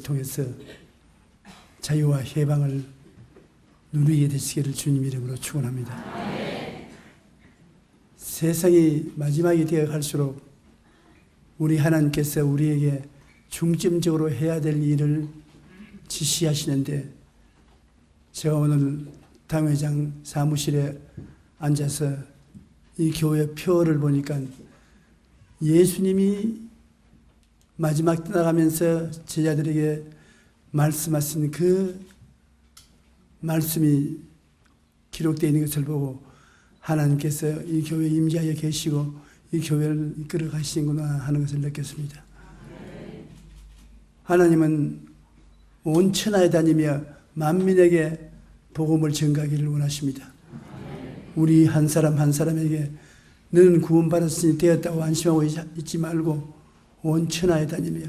통해서 자유와 해방을 누리게 되시기를 주님 이름으로 축원합니다. 세상이 마지막이 되어 갈수록 우리 하나님께서 우리에게 중점적으로 해야 될 일을 지시하시는데, 제가 오늘 당회장 사무실에 앉아서 이 교회 표를 보니까 예수님이 마지막 떠나가면서 제자들에게 말씀하신 그 말씀이 기록되어 있는 것을 보고 하나님께서 이 교회에 임재하여 계시고 이 교회를 이끌어 가시는구나 하는 것을 느꼈습니다. 하나님은 온 천하에 다니며 만민에게 복음을 전가하기를 원하십니다. 우리 한 사람 한 사람에게 너는 구원받았으니 되었다고 안심하고 있지 말고 온 천하에 다니며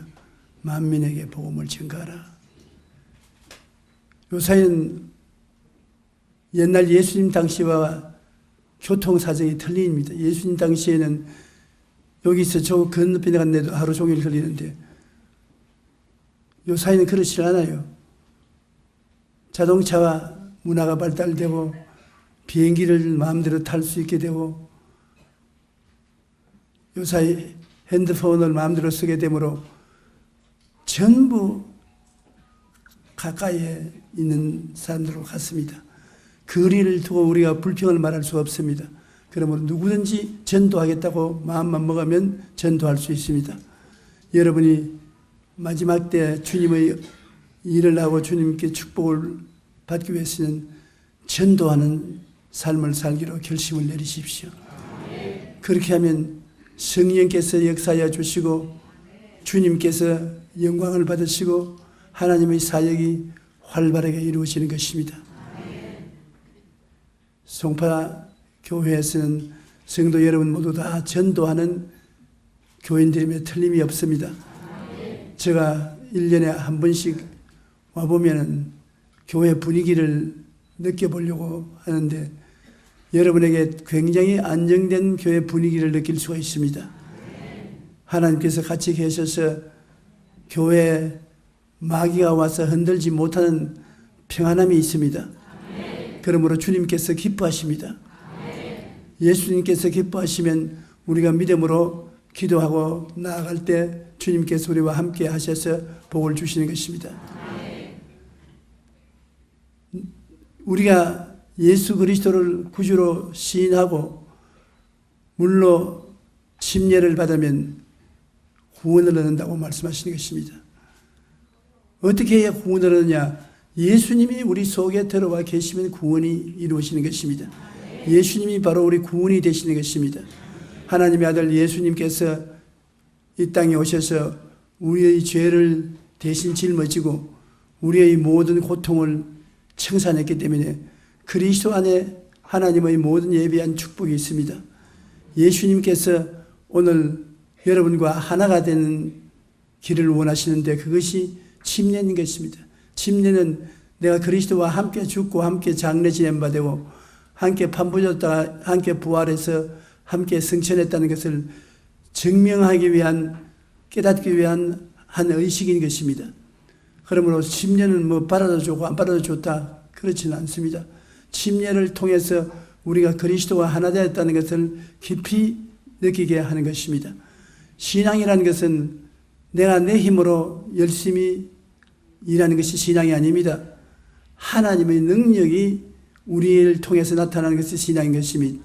만민에게 복음을 전가하라. 요사이는 옛날 예수님 당시와 교통사정이 틀립니다. 예수님 당시에는 여기서 저 건너편에 갔는데도 하루 종일 걸리는데, 요사이는 그렇지 않아요. 자동차와 문화가 발달되고 비행기를 마음대로 탈 수 있게 되고 요사이 핸드폰을 마음대로 쓰게 되므로 전부 가까이에 있는 사람들로 갔습니다. 거리를 두고 우리가 불평을 말할 수 없습니다. 그러므로 누구든지 전도하겠다고 마음만 먹으면 전도할 수 있습니다. 여러분이 마지막 때 주님의 일을 하고 주님께 축복을 받기 위해서는 전도하는 삶을 살기로 결심을 내리십시오. 그렇게 하면 성령께서 역사하여 주시고 주님께서 영광을 받으시고 하나님의 사역이 활발하게 이루어지는 것입니다. 송파 교회에서는 성도 여러분 모두 다 전도하는 교인들이며 틀림이 없습니다. 제가 1년에 한 번씩 와보면 교회 분위기를 느껴보려고 하는데 여러분에게 굉장히 안정된 교회 분위기를 느낄 수가 있습니다. 하나님께서 같이 계셔서 교회에 마귀가 와서 흔들지 못하는 평안함이 있습니다. 그러므로 주님께서 기뻐하십니다. 예수님께서 기뻐하시면 우리가 믿음으로 기도하고 나아갈 때 주님께서 우리와 함께 하셔서 복을 주시는 것입니다. 우리가 예수 그리스도를 구주로 시인하고 물로 침례를 받으면 구원을 얻는다고 말씀하시는 것입니다. 어떻게 해야 구원을 얻느냐? 예수님이 우리 속에 들어와 계시면 구원이 이루어지는 것입니다. 예수님이 바로 우리 구원이 되시는 것입니다. 하나님의 아들 예수님께서 이 땅에 오셔서 우리의 죄를 대신 짊어지고 우리의 모든 고통을 청산했기 때문에 그리스도 안에 하나님의 모든 예비한 축복이 있습니다. 예수님께서 오늘 여러분과 하나가 되는 길을 원하시는데 그것이 침례인 것입니다. 침례는 내가 그리스도와 함께 죽고 함께 장례 지냄받고 함께 판부졌다가 함께 부활해서 함께 승천했다는 것을 증명하기 위한, 깨닫기 위한 한 의식인 것입니다. 그러므로 침례는 뭐 받아도 좋고 안 받아도 좋다 그렇지는 않습니다. 침례를 통해서 우리가 그리스도와 하나 되었다는 것을 깊이 느끼게 하는 것입니다. 신앙이라는 것은 내가 내 힘으로 열심히 일하는 것이 신앙이 아닙니다. 하나님의 능력이 우리를 통해서 나타나는 것이 신앙인 것입니다.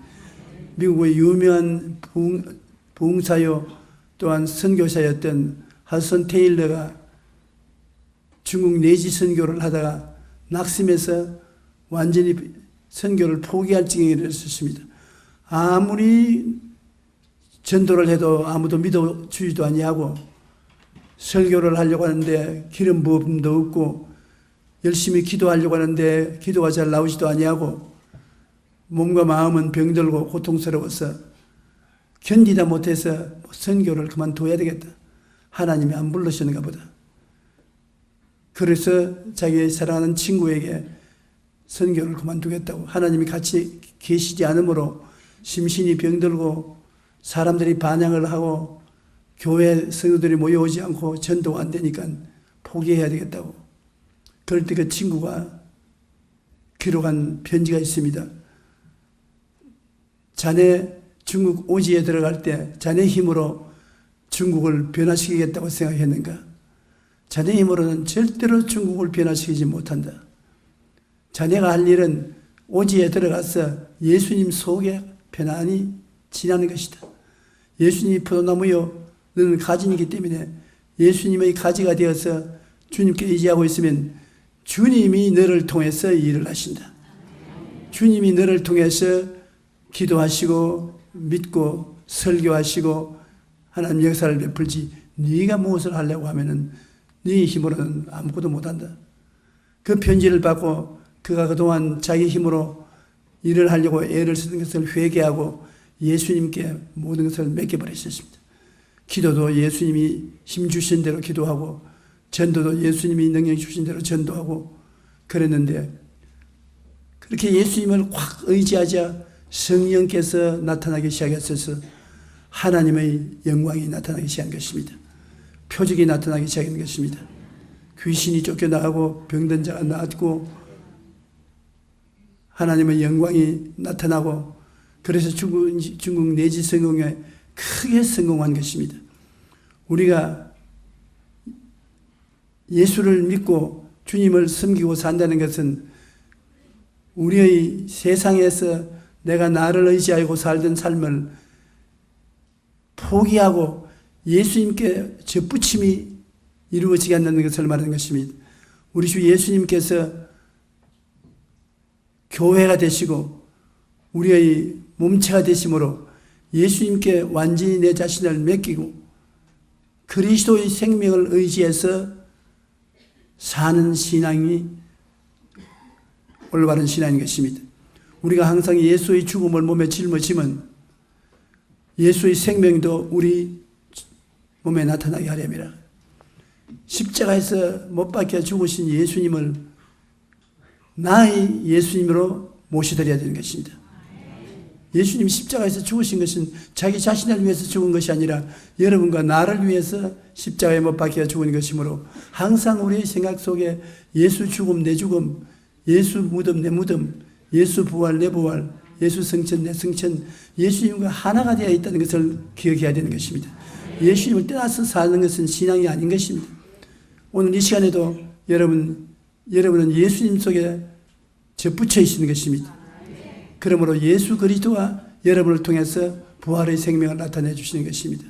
미국의 유명한 부흥사요 또한 선교사였던 하드슨 테일러가 중국 내지 선교를 하다가 낙심해서 완전히 선교를 포기할 지경에 이르렀습니다. 아무리 전도를 해도 아무도 믿어주지도 아니하고 설교를 하려고 하는데 기름 부음도 없고 열심히 기도하려고 하는데 기도가 잘 나오지도 아니하고 몸과 마음은 병들고 고통스러워서 견디다 못해서 선교를 그만둬야 되겠다. 하나님이 안 불러주는가 보다. 그래서 자기 사랑하는 친구에게 선교를 그만두겠다고, 하나님이 같이 계시지 않으므로 심신이 병들고 사람들이 반향을 하고 교회 성도들이 모여오지 않고 전도가 안 되니까 포기해야 되겠다고. 그럴 때 그 친구가 기록한 편지가 있습니다. 자네 중국 오지에 들어갈 때 자네 힘으로 중국을 변화시키겠다고 생각했는가? 자네 힘으로는 절대로 중국을 변화시키지 못한다. 자네가 할 일은 오지에 들어가서 예수님 속에 편안히 지나는 것이다. 예수님이 포도나무요, 너는 가지이기 때문에 예수님의 가지가 되어서 주님께 의지하고 있으면 주님이 너를 통해서 일을 하신다. 주님이 너를 통해서 기도하시고 믿고 설교하시고 하나님 역사를 베풀지, 네가 무엇을 하려고 하면은 네 힘으로는 아무것도 못한다. 그 편지를 받고 그가 그동안 자기 힘으로 일을 하려고 애를 쓰는 것을 회개하고 예수님께 모든 것을 맡겨버렸습니다. 기도도 예수님이 힘 주신 대로 기도하고 전도도 예수님이 능력 주신 대로 전도하고 그랬는데, 그렇게 예수님을 확 의지하자 성령께서 나타나기 시작했어서 하나님의 영광이 나타나기 시작한 것입니다. 표적이 나타나기 시작한 것입니다. 귀신이 쫓겨나가고 병든 자가 낫고 하나님의 영광이 나타나고, 그래서 중국 내지 성공에 크게 성공한 것입니다. 우리가 예수를 믿고 주님을 섬기고 산다는 것은 우리의 세상에서 내가 나를 의지하고 살던 삶을 포기하고 예수님께 접붙임이 이루어지게 한다는 것을 말하는 것입니다. 우리 주 예수님께서 교회가 되시고 우리의 몸체가 되심으로 예수님께 완전히 내 자신을 맡기고 그리스도의 생명을 의지해서 사는 신앙이 올바른 신앙인 것입니다. 우리가 항상 예수의 죽음을 몸에 짊어지면 예수의 생명도 우리 몸에 나타나게 하려니라. 십자가에서 못 박혀 죽으신 예수님을 나의 예수님으로 모셔드려야 되는 것입니다. 예수님 십자가에서 죽으신 것은 자기 자신을 위해서 죽은 것이 아니라 여러분과 나를 위해서 십자가에 못 박혀 죽은 것이므로 항상 우리의 생각 속에 예수 죽음 내 죽음, 예수 무덤 내 무덤, 예수 부활 내 부활, 예수 성천 내 성천, 예수님과 하나가 되어 있다는 것을 기억해야 되는 것입니다. 예수님을 떠나서 사는 것은 신앙이 아닌 것입니다. 오늘 이 시간에도 여러분은 예수님 속에 접붙여 있는 것입니다. 그러므로 예수 그리스도가 여러분을 통해서 부활의 생명을 나타내 주시는 것입니다.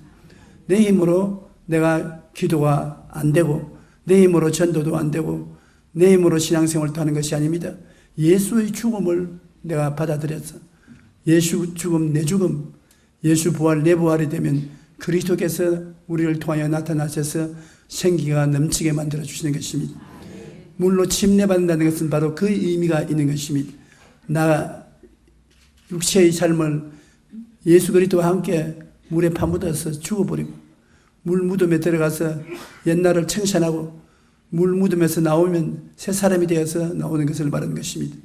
내 힘으로 내가 기도가 안 되고 내 힘으로 전도도 안 되고 내 힘으로 신앙생활도 하는 것이 아닙니다. 예수의 죽음을 내가 받아들여서 예수 죽음 내 죽음, 예수 부활 내 부활이 되면 그리스도께서 우리를 통하여 나타나셔서 생기가 넘치게 만들어 주시는 것입니다. 물로 침례받는다는 것은 바로 그 의미가 있는 것입니다. 나 육체의 삶을 예수 그리스도와 함께 물에 파묻어서 죽어버리고 물 무덤에 들어가서 옛날을 청산하고 물 무덤에서 나오면 새 사람이 되어서 나오는 것을 말하는 것입니다.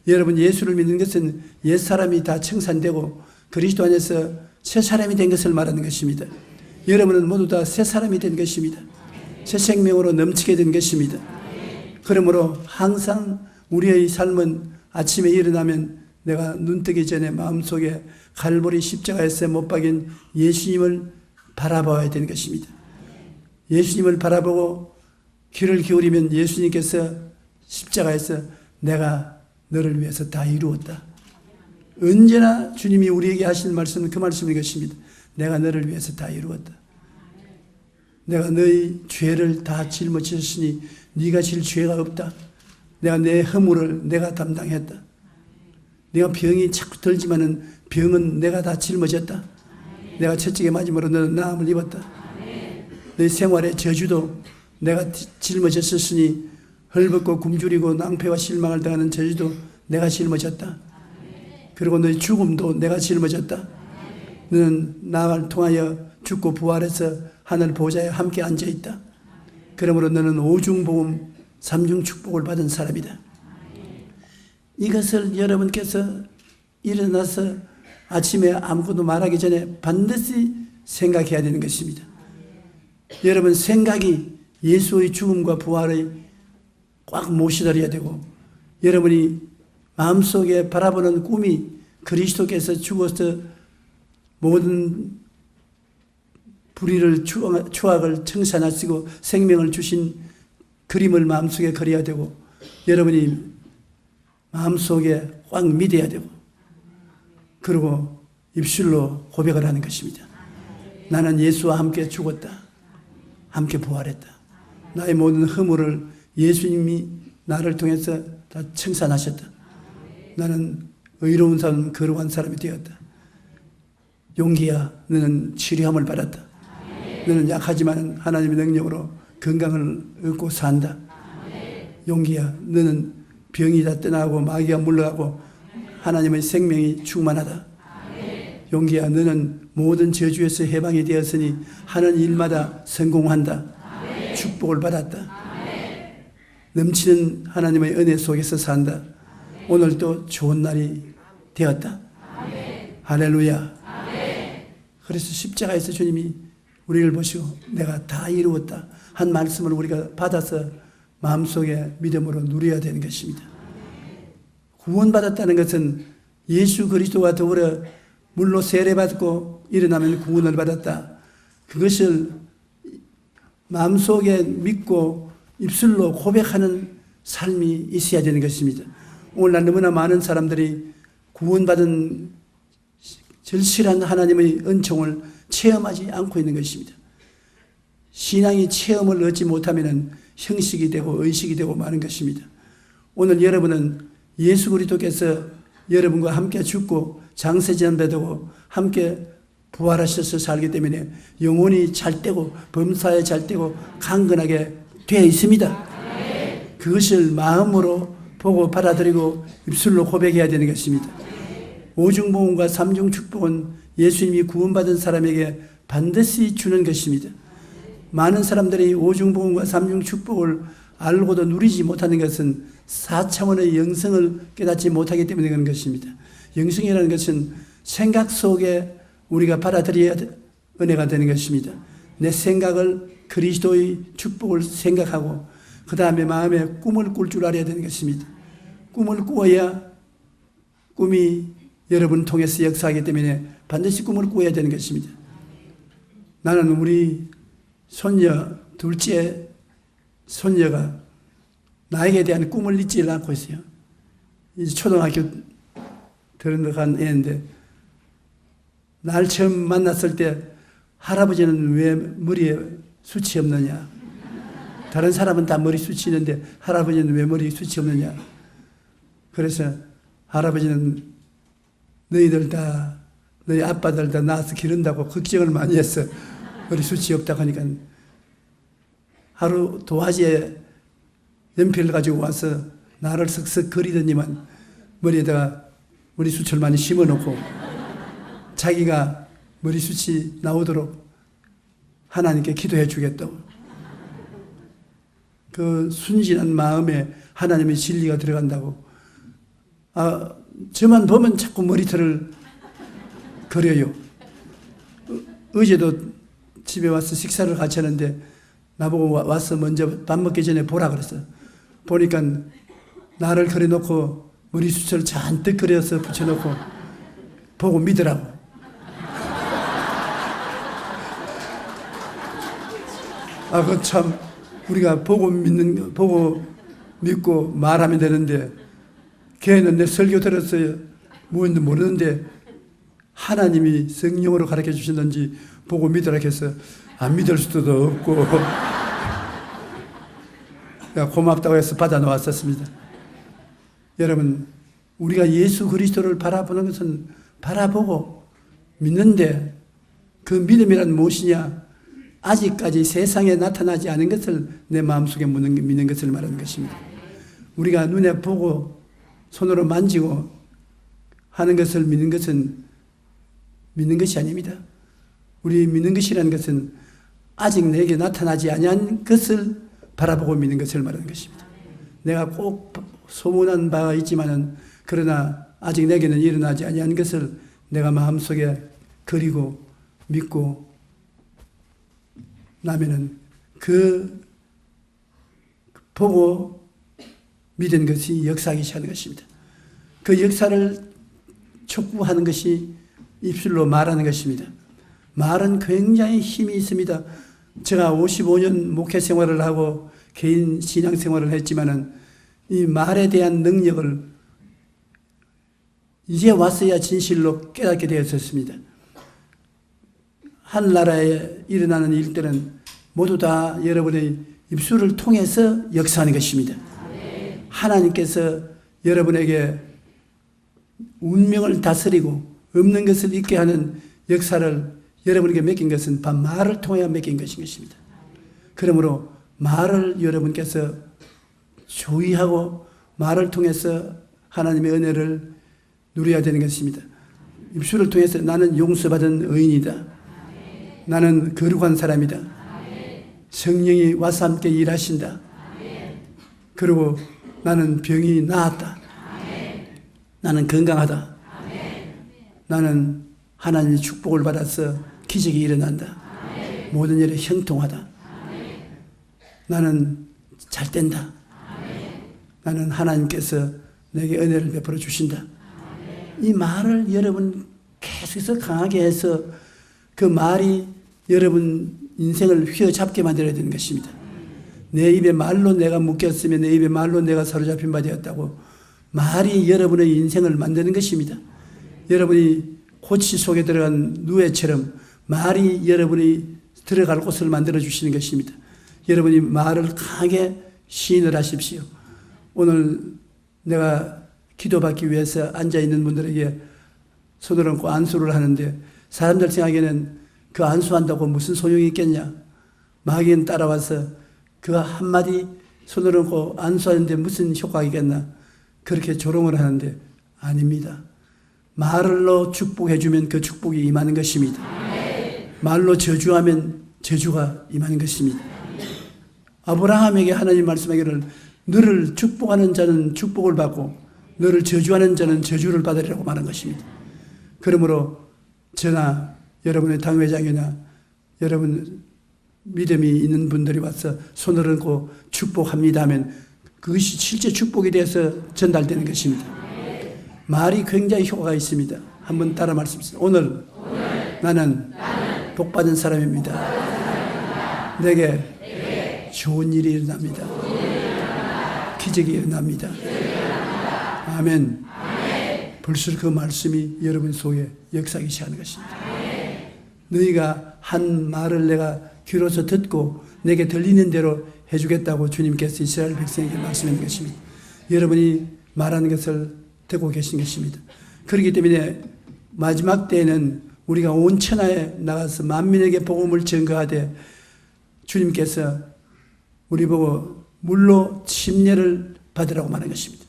여러분, 예수를 믿는 것은 옛 사람이 다 청산되고 그리스도 안에서 새 사람이 된 것을 말하는 것입니다. 여러분은 모두 다 새 사람이 된 것입니다. 새 생명으로 넘치게 된 것입니다. 그러므로 항상 우리의 삶은 아침에 일어나면 내가 눈뜨기 전에 마음속에 갈보리 십자가에서 못 박인 예수님을 바라봐야 되는 것입니다. 예수님을 바라보고 귀를 기울이면 예수님께서 십자가에서 내가 너를 위해서 다 이루었다. 언제나 주님이 우리에게 하신 말씀은 그 말씀인 것입니다. 내가 너를 위해서 다 이루었다. 내가 너의 죄를 다 짊어졌으니 네가 질 죄가 없다. 내가 내 허물을 내가 담당했다. 내가 병이 자꾸 들지만은 병은 내가 다 짊어졌다. 내가 채찍에 맞음으로 너는 나음을 입었다. 너의 생활의 저주도 내가 짊어졌으니 헐벗고 굶주리고 낭패와 실망을 당하는 저주도 내가 짊어졌다. 그리고 너의 죽음도 내가 짊어졌다. 너는 나를 통하여 죽고 부활해서 하늘 보좌에 함께 앉아있다. 그러므로 너는 오중복음 삼중축복을 받은 사람이다. 이것을 여러분께서 일어나서 아침에 아무것도 말하기 전에 반드시 생각해야 되는 것입니다. 여러분, 생각이 예수의 죽음과 부활을 꽉 모시더려야 되고, 여러분이 마음속에 바라보는 꿈이 그리스도께서 죽어서 모든 불의를 추악을 청산하시고 생명을 주신 그림을 마음속에 그려야 되고, 여러분이 마음속에 꽉 믿어야 되고, 그리고 입술로 고백을 하는 것입니다. 나는 예수와 함께 죽었다. 함께 부활했다. 나의 모든 허물을 예수님이 나를 통해서 다 청산하셨다. 나는 의로운 사람, 거룩한 사람이 되었다. 용기야, 너는 치료함을 받았다. 너는 약하지만 하나님의 능력으로 건강을 얻고 산다. 용기야, 너는 병이 다 떠나고 마귀가 물러가고 하나님의 생명이 충만하다. 용기야, 너는 모든 저주에서 해방이 되었으니 하는 일마다 성공한다. 축복을 받았다. 넘치는 하나님의 은혜 속에서 산다. 오늘도 좋은 날이 되었다. 할렐루야. 그래서 십자가에서 주님이 우리를 보시고 내가 다 이루었다 한 말씀을 우리가 받아서 마음속에 믿음으로 누려야 되는 것입니다. 구원받았다는 것은 예수 그리스도와 더불어 물로 세례받고 일어나면 구원을 받았다. 그것을 마음속에 믿고 입술로 고백하는 삶이 있어야 되는 것입니다. 오늘날 너무나 많은 사람들이 구원받은 절실한 하나님의 은총을 체험하지 않고 있는 것입니다. 신앙이 체험을 얻지 못하면 형식이 되고 의식이 되고 마는 것입니다. 오늘 여러분은 예수 그리스도께서 여러분과 함께 죽고 장세전배되고 함께 부활하셔서 살기 때문에 영혼이 잘되고 범사에 잘되고 강건하게 되어 있습니다. 그것을 마음으로 보고 받아들이고 입술로 고백해야 되는 것입니다. 오중복음과 삼중축복은 예수님이 구원받은 사람에게 반드시 주는 것입니다. 많은 사람들이 오중복음과 삼중축복을 알고도 누리지 못하는 것은 4차원의 영성을 깨닫지 못하기 때문에 그런 것입니다. 영성이라는 것은 생각 속에 우리가 받아들여야 은혜가 되는 것입니다. 내 생각을 그리스도의 축복을 생각하고 그 다음에 마음에 꿈을 꿀 줄 알아야 되는 것입니다. 꿈을 꾸어야 꿈이 여러분을 통해서 역사하기 때문에 반드시 꿈을 꾸어야 되는 것입니다. 나는 우리 손녀, 둘째 손녀가 나에게 대한 꿈을 잊지 않고 있어요. 이제 초등학교 들어간 애인데 날 처음 만났을 때 할아버지는 왜 머리에 숱이 없느냐? 다른 사람은 다 머리 숱이 있는데 할아버지는 왜 머리에 숱이 없느냐? 그래서 할아버지는 너희들 다 너희 아빠들 다 낳아서 기른다고 걱정을 많이 했어. 머리 숱이 없다고 하니까 하루 도화지에 연필을 가지고 와서 나를 쓱쓱 그리더니만 머리에다가 머리숱을 많이 심어놓고 자기가 머리숱이 나오도록 하나님께 기도해 주겠다고. 그 순진한 마음에 하나님의 진리가 들어간다고. 저만 보면 자꾸 머리털을 그려요. 어제도 집에 와서 식사를 같이 하는데 나보고 와서 먼저 밥 먹기 전에 보라 그랬어. 보니까 나를 그려놓고 머리숱을 잔뜩 그려서 붙여놓고 보고 믿으라고. 그건 참 우리가 보고 믿고 말하면 되는데 걔는 내 설교 들었어요. 뭔지 모르는데 하나님이 성령으로 가르쳐 주시는지 보고 믿으라 해서 안 믿을 수도 없고 고맙다고 해서 받아 놓았었습니다. 여러분, 우리가 예수 그리스도를 바라보는 것은 바라보고 믿는데 그 믿음이란 무엇이냐? 아직까지 세상에 나타나지 않은 것을 내 마음속에 믿는 것을 말하는 것입니다. 우리가 눈에 보고 손으로 만지고 하는 것을 믿는 것은 믿는 것이 아닙니다. 우리 믿는 것이라는 것은 아직 내게 나타나지 아니한 것을 바라보고 믿는 것을 말하는 것입니다. 내가 꼭 소문한 바가 있지만은 그러나 아직 내게는 일어나지 아니한 것을 내가 마음속에 그리고 믿고 나면은 그 보고 믿은 것이 역사하기 시작하는 것입니다. 그 역사를 촉구하는 것이 입술로 말하는 것입니다. 말은 굉장히 힘이 있습니다. 제가 55년 목회 생활을 하고 개인 신앙 생활을 했지만은 이 말에 대한 능력을 이제 와서야 진실로 깨닫게 되었었습니다. 한 나라에 일어나는 일들은 모두 다 여러분의 입술을 통해서 역사하는 것입니다. 하나님께서 여러분에게 운명을 다스리고 없는 것을 있게 하는 역사를 여러분에게 맡긴 것은 말을 통해 맡긴 것인 것입니다. 그러므로 말을 여러분께서 조의하고 말을 통해서 하나님의 은혜를 누려야 되는 것입니다. 입술을 통해서 나는 용서받은 의인이다. 나는 거룩한 사람이다. 성령이 와서 함께 일하신다. 그리고 나는 병이 나았다. 나는 건강하다. 나는 하나님의 축복을 받아서 기적이 일어난다. 모든 일에 형통하다. 나는 잘 된다. 나는 하나님께서 내게 은혜를 베풀어 주신다. 이 말을 여러분 계속해서 강하게 해서 그 말이 여러분 인생을 휘어잡게 만들어야 되는 것입니다. 내 입에 말로 내가 묶였으면 내 입에 말로 내가 사로잡힌 바 되었다고 말이 여러분의 인생을 만드는 것입니다. 여러분이 고치 속에 들어간 누에처럼 말이 여러분이 들어갈 곳을 만들어 주시는 것입니다. 여러분이 말을 강하게 시인을 하십시오. 오늘 내가 기도받기 위해서 앉아있는 분들에게 손을 얹고 안수를 하는데 사람들 생각에는 그 안수한다고 무슨 소용이 있겠냐. 마귀는 따라와서 그 한마디 손을 얹고 안수하는데 무슨 효과가 있겠나. 그렇게 조롱을 하는데 아닙니다. 말로 축복해주면 그 축복이 임하는 것입니다. 말로 저주하면 저주가 임하는 것입니다. 아브라함에게 하나님 말씀하기를 너를 축복하는 자는 축복을 받고 너를 저주하는 자는 저주를 받으리라고 말한 것입니다. 그러므로 저나 여러분의 당회장이나 여러분 믿음이 있는 분들이 와서 손을 얹고 축복합니다 하면 그것이 실제 축복이 되어서 전달되는 것입니다. 말이 굉장히 효과가 있습니다. 한번 따라 말씀하세요. 오늘 나는 복받은 사람입니다. 내게 좋은 일이 일어납니다. 기적이 일어납니다. 아멘. 벌써 그 말씀이 여러분 속에 역사하기 시작하는 것입니다. 너희가 한 말을 내가 귀로서 듣고 내게 들리는 대로 해주겠다고 주님께서 이스라엘 백성에게 말씀하는 것입니다. 여러분이 말하는 것을 듣고 계신 것입니다. 그렇기 때문에 마지막 때에는 우리가 온 천하에 나가서 만민에게 복음을 전거하되 주님께서 우리 보고 물로 침례를 받으라고 말한 것입니다.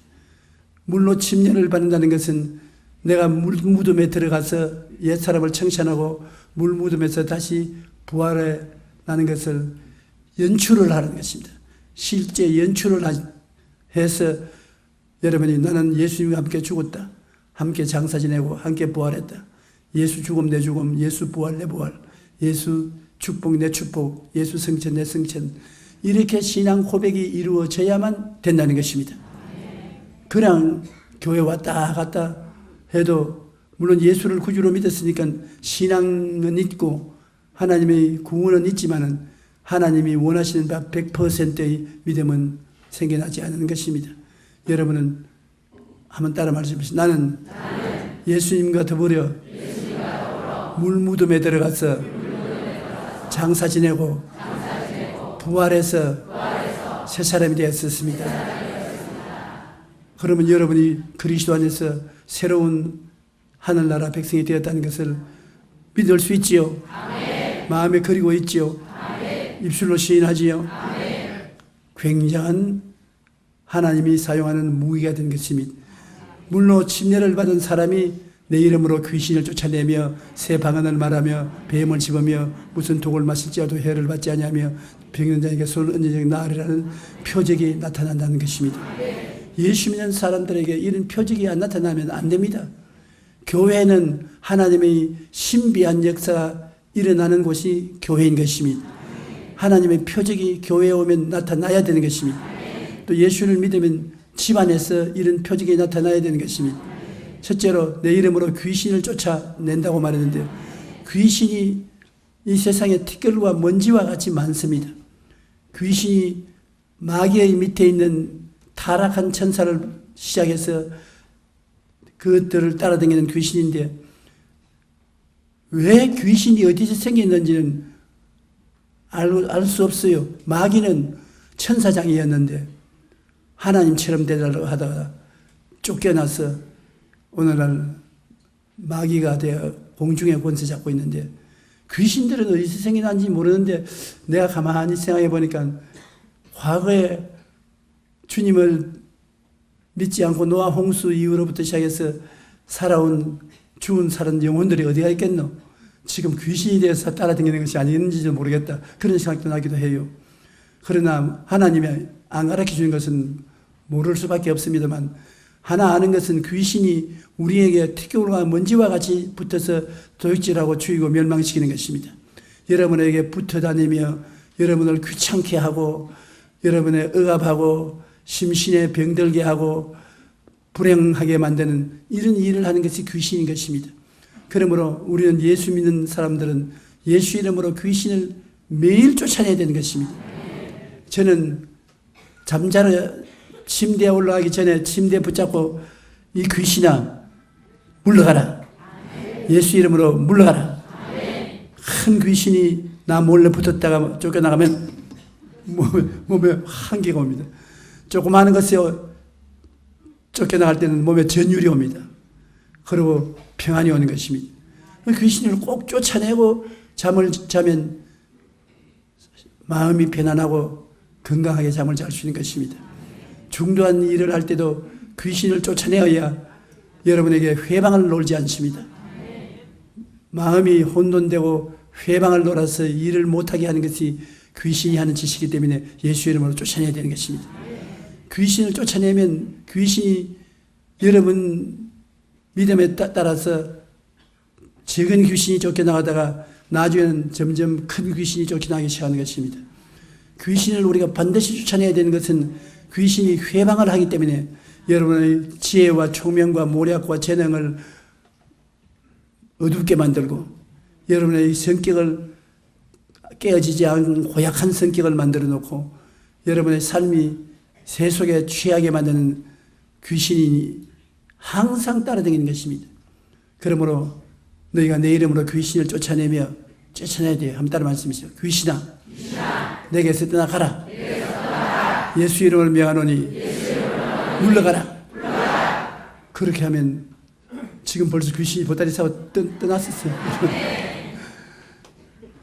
물로 침례를 받는다는 것은 내가 물무덤에 들어가서 옛사람을 청산하고 물무덤에서 다시 부활해 나는 것을 연출을 하는 것입니다. 실제 연출을 해서 여러분이 나는 예수님과 함께 죽었다. 함께 장사 지내고 함께 부활했다. 예수 죽음 내 죽음, 예수 부활 내 부활, 예수 축복 내 축복, 예수 성천 내 성천. 이렇게 신앙 고백이 이루어져야만 된다는 것입니다. 그냥 교회 왔다 갔다 해도 물론 예수를 구주로 믿었으니까 신앙은 있고 하나님의 구원은 있지만은 하나님이 원하시는 바 100%의 믿음은 생겨나지 않는 것입니다. 여러분은 한번 따라 말씀하십시오. 나는 예수님과 더불어 물무덤에 들어가서 장사 지내고 부활해서 새 사람이 되었습니다. 그러면 여러분이 그리스도 안에서 새로운 하늘나라 백성이 되었다는 것을 믿을 수 있지요. 마음에 그리고 있지요. 입술로 시인하지요. 굉장한 하나님이 사용하는 무기가 된 것입니다. 물로 침례를 받은 사람이 내 이름으로 귀신을 쫓아내며 새 방언을 말하며 뱀을 집으며 무슨 독을 마실지라도 해를 받지 아니하며 병든 자에게 손을 얹은 자에게 나으리라는 표적이 나타난다는 것입니다. 예수 믿는 사람들에게 이런 표적이 안 나타나면 안 됩니다. 교회는 하나님의 신비한 역사가 일어나는 곳이 교회인 것입니다. 하나님의 표적이 교회에 오면 나타나야 되는 것입니다. 또 예수를 믿으면 집안에서 이런 표적이 나타나야 되는 것입니다. 첫째로 내 이름으로 귀신을 쫓아낸다고 말했는데 귀신이 이 세상에 티끌과 먼지와 같이 많습니다. 귀신이 마귀의 밑에 있는 타락한 천사를 시작해서 그것들을 따라다니는 귀신인데 왜 귀신이 어디서 생겼는지는 알 수 없어요. 마귀는 천사장이었는데 하나님처럼 되달라고 하다가 쫓겨나서 오늘날 마귀가 되어 공중의 권세 잡고 있는데 귀신들은 어디서 생겨난지 모르는데 내가 가만히 생각해 보니까 과거에 주님을 믿지 않고 노아 홍수 이후로부터 시작해서 살아온 죽은 살은 영혼들이 어디가 있겠노? 지금 귀신이 되어서 따라다니는 것이 아닌지도 모르겠다. 그런 생각도 나기도 해요. 그러나 하나님이 안 가르쳐 주는 것은 모를 수밖에 없습니다만 하나 아는 것은 귀신이 우리에게 티끌과 먼지와 같이 붙어서 도둑질하고 죽이고 멸망시키는 것입니다. 여러분에게 붙어 다니며 여러분을 귀찮게 하고 여러분의 억압하고 심신에 병들게 하고 불행하게 만드는 이런 일을 하는 것이 귀신인 것입니다. 그러므로 우리는 예수 믿는 사람들은 예수 이름으로 귀신을 매일 쫓아내야 되는 것입니다. 저는 잠자러 침대에 올라가기 전에 침대 붙잡고 이 귀신아 물러가라. 예수 이름으로 물러가라. 큰 귀신이 나 몰래 붙었다가 쫓겨나가면 몸에 한계가 옵니다. 조그마한 것에 쫓겨나갈 때는 몸에 전율이 옵니다. 그리고 평안이 오는 것입니다. 귀신을 꼭 쫓아내고 잠을 자면 마음이 편안하고 건강하게 잠을 잘 수 있는 것입니다. 중도한 일을 할 때도 귀신을 쫓아내어야 여러분에게 회방을 놀지 않습니다. 마음이 혼돈되고 회방을 놀아서 일을 못하게 하는 것이 귀신이 하는 짓이기 때문에 예수 이름으로 쫓아내야 되는 것입니다. 귀신을 쫓아내면 귀신이 여러분 믿음에 따라서 적은 귀신이 쫓겨나가다가 나중에는 점점 큰 귀신이 쫓겨나기 시작하는 것입니다. 귀신을 우리가 반드시 쫓아내야 되는 것은 귀신이 회방을 하기 때문에 여러분의 지혜와 총명과 모략과 재능을 어둡게 만들고 여러분의 성격을 깨어지지 않은 고약한 성격을 만들어 놓고 여러분의 삶이 세속에 취하게 만드는 귀신이 항상 따라다니는 것입니다. 그러므로 너희가 내 이름으로 귀신을 쫓아내야 돼요. 한번 따라 말씀하시죠. 귀신아, 내게서 떠나가라. 예수 이름을 명하노니 물러가라. 그렇게 하면 지금 벌써 귀신이 보따리 싸고 떠났었어요.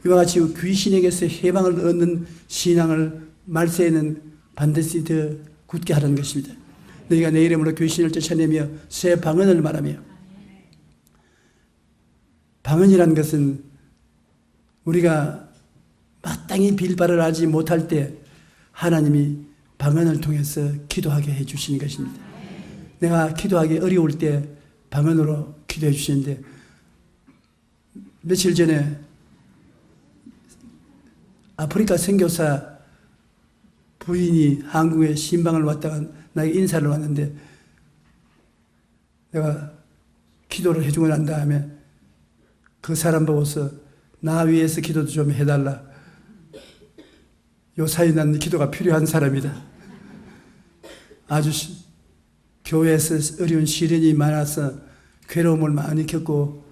이와 같이 귀신에게서 해방을 얻는 신앙을 말세에는 반드시 더 굳게 하라는 것입니다. 너희가 내 이름으로 귀신을 쫓아내며 새 방언을 말하며, 방언이라는 것은 우리가 마땅히 빌바를 하지 못할 때 하나님이 방언을 통해서 기도하게 해주시는 것입니다. 내가 기도하기 어려울 때 방언으로 기도해 주시는데, 며칠 전에 아프리카 선교사 부인이 한국에 신방을 왔다가 나에게 인사를 왔는데, 내가 기도를 해주고 난 다음에 그 사람 보고서 나 위해서 기도도 좀 해달라. 요사이 난 기도가 필요한 사람이다. 아주 교회에서 어려운 시련이 많아서 괴로움을 많이 겪고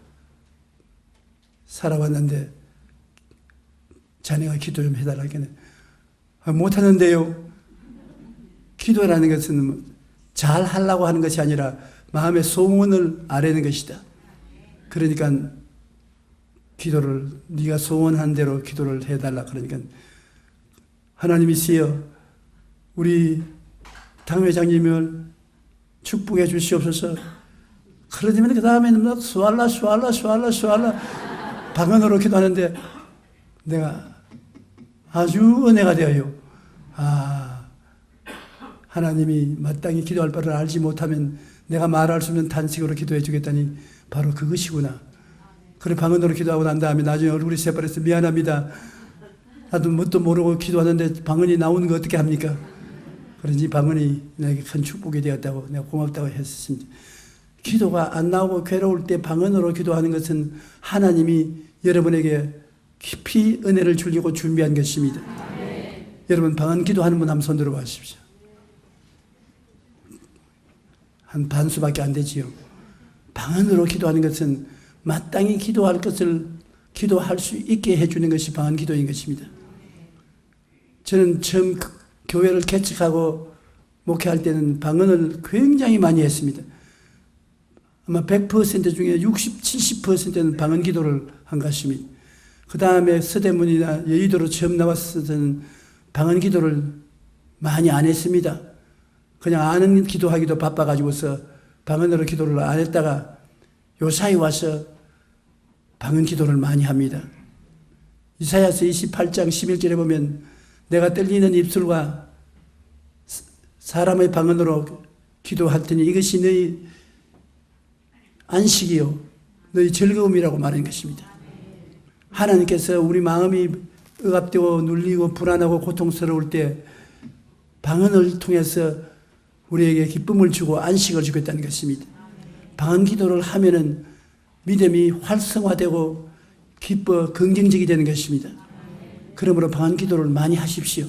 살아왔는데 자네가 기도 좀 해달라 하기는 못하는데요. 기도라는 것은 잘 하려고 하는 것이 아니라 마음의 소원을 아뢰는 것이다. 그러니까 기도를 네가 소원한 대로 기도를 해달라. 그러니까 하나님이시여 우리 당 회장님을 축복해 주시옵소서. 그러면 그 다음에는 막 수알라 방언으로 기도하는데 내가 아주 은혜가 되어요. 하나님이 마땅히 기도할 바를 알지 못하면 내가 말할 수 없는 단식으로 기도해 주겠다니 바로 그것이구나. 그래 방언으로 기도하고 난 다음에 나중에 얼굴이 새빨개서 미안합니다. 나도 뭣도 모르고 기도하는데 방언이 나오는 거 어떻게 합니까? 그런지 방언이 내게 큰 축복이 되었다고 내가 고맙다고 했습니다. 기도가 안 나오고 괴로울 때 방언으로 기도하는 것은 하나님이 여러분에게 깊이 은혜를 주려고 준비한 것입니다. 여러분 방언 기도하는 분 한번 손 들어 보십시오. 한 반수밖에 안 되지요. 방언으로 기도하는 것은 마땅히 기도할 것을 기도할 수 있게 해주는 것이 방언 기도인 것입니다. 저는 처음 교회를 개척하고 목회할 때는 방언을 굉장히 많이 했습니다. 아마 100% 중에 60, 70%는 방언 기도를 한 것입니다. 그 다음에 서대문이나 여의도로 처음 나왔을 때는 방언 기도를 많이 안 했습니다. 그냥 아는 기도하기도 바빠가지고서 방언으로 기도를 안 했다가 요사이 와서 방언 기도를 많이 합니다. 이사야서 28장 11절에 보면 내가 떨리는 입술과 사람의 방언으로 기도할 테니 이것이 너희 안식이요 너희 즐거움이라고 말하는 것입니다. 하나님께서 우리 마음이 억압되고 눌리고 불안하고 고통스러울 때 방언을 통해서 우리에게 기쁨을 주고 안식을 주겠다는 것입니다. 방언 기도를 하면은 믿음이 활성화되고 기뻐 긍정적이 되는 것입니다. 그러므로 방언 기도를 많이 하십시오.